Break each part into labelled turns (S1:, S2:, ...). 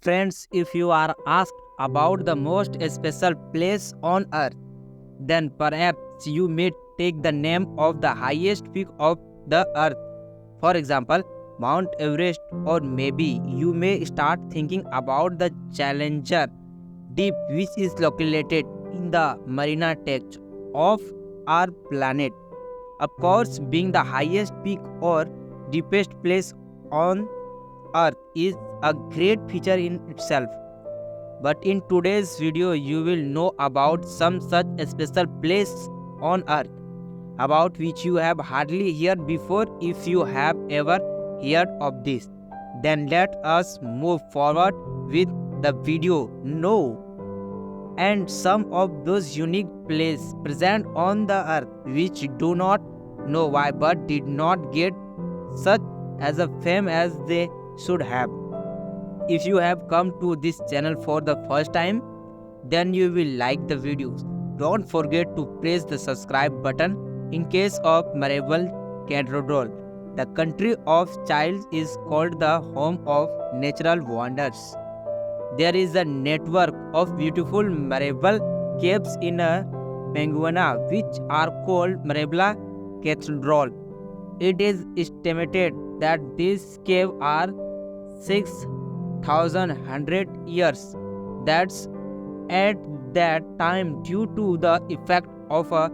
S1: Friends, if you are asked about the most special place on earth, then perhaps you may take the name of the highest peak of the earth. For example, Mount Everest, or maybe you may start thinking about the Challenger Deep, which is located in the Marina Trench of our planet. Of course, being the highest peak or deepest place on earth is a great feature in itself. But in today's video, you will know about some such special place on earth about which you have hardly heard before. If you have ever heard of this, then let us move forward with the video. No, and some of those unique places present on the earth which do not know why but did not get such as a fame as they should have. If you have come to this channel for the first time, then you will like the videos. Don't forget to press the subscribe button. In case of Marble Cathedral, the country of Chile is called the home of natural wonders. There is a network of beautiful marble caves in Penguina which are called Marble Cathedral. It is estimated that these caves are 6,100 years. That's at that time due to the effect of a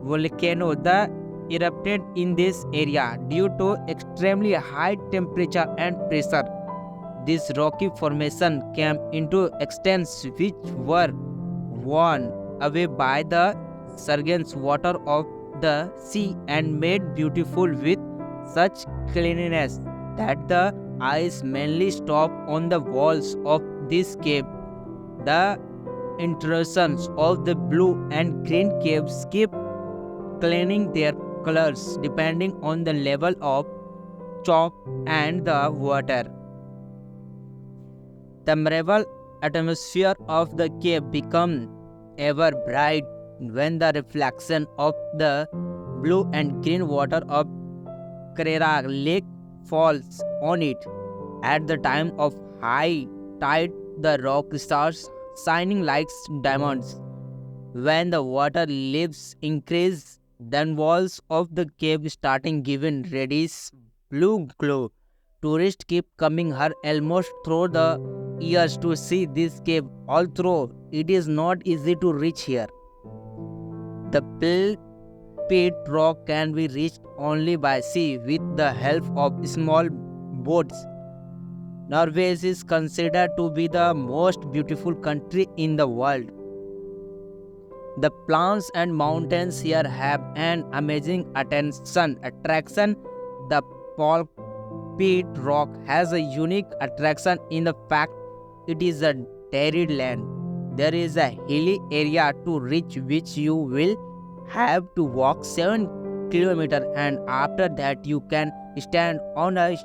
S1: volcano that erupted in this area due to extremely high temperature and pressure. This rocky formation came into existence which were worn away by the surging water of the sea and made beautiful with such cleanliness that the eyes mainly stop on the walls of this cave. The intrusions of the blue and green caves keep cleaning their colors depending on the level of chalk and the water. The marble atmosphere of the cave becomes ever bright when the reflection of the blue and green water of Carrera Lake falls on it. At the time of high tide, the rock starts shining like diamonds. When the water levels increase, then walls of the cave starting giving reddish blue glow. Tourists keep coming here almost through the years to see this cave, although it is not easy to reach here. The pit rock can be reached only by sea with the help of small boats. Norway is considered to be the most beautiful country in the world. The plants and mountains here have an amazing attraction. The pit rock has a unique attraction in the fact it is a arid land. There is a hilly area to reach which you will have to walk 7 kilometers, and after that you can stand on a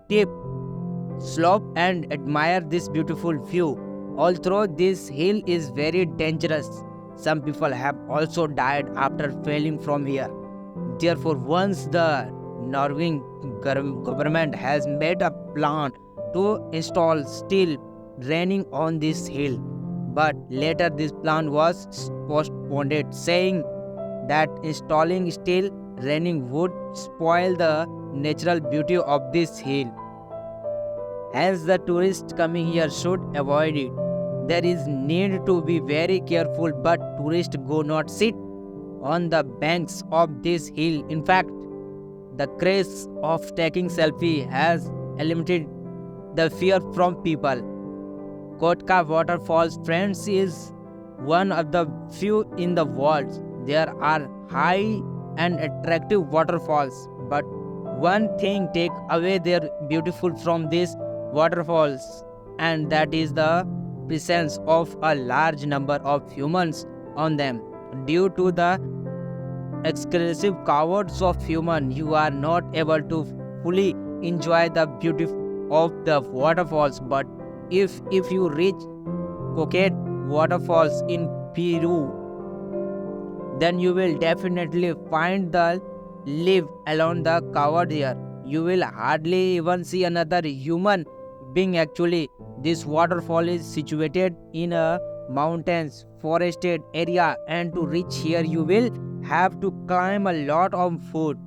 S1: steep slope and admire this beautiful view. Although this hill is very dangerous, some people have also died after falling from here. Therefore, once the Norwegian government has made a plan to install steel raining on this hill, but later this plan was postponed, saying that installing steel raining would spoil the natural beauty of this hill. Hence, the tourists coming here should avoid it. There is need to be very careful, but tourists go not sit on the banks of this hill. In fact, the craze of taking selfie has eliminated the fear from people. Kotka Waterfalls, friends, is one of the few in the world. There are high and attractive waterfalls, but one thing take away their beautiful from these waterfalls, and that is the presence of a large number of humans on them. Due to the excessive crowds of humans, you are not able to fully enjoy the beauty of the waterfalls. But if you reach Coquette Waterfalls in Peru, then you will definitely find the live along the cover here. You will hardly even see another human being actually. This waterfall is situated in a mountains forested area, and to reach here you will have to climb a lot of foot.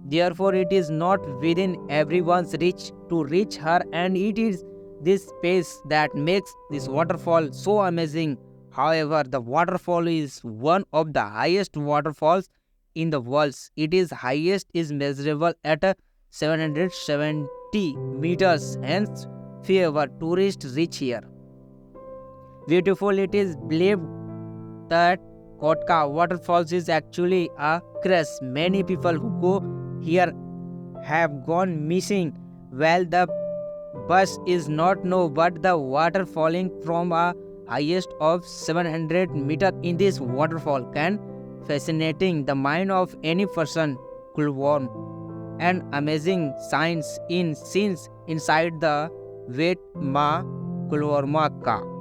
S1: Therefore it is not within everyone's reach to reach her, and it is this space that makes this waterfall so amazing. However, the waterfall is one of the highest waterfalls in the world. It is highest is measurable at 770 meters, hence fewer tourists reach here. Beautiful, it is believed that Kotka waterfalls is actually a curse. Many people who go here have gone missing. Well, the bus is not no, but the water falling from a highest of 700 meter in this waterfall can fascinating the mind of any person. Could warm and amazing science in scenes inside the Wet Ma Kulwarma Ka.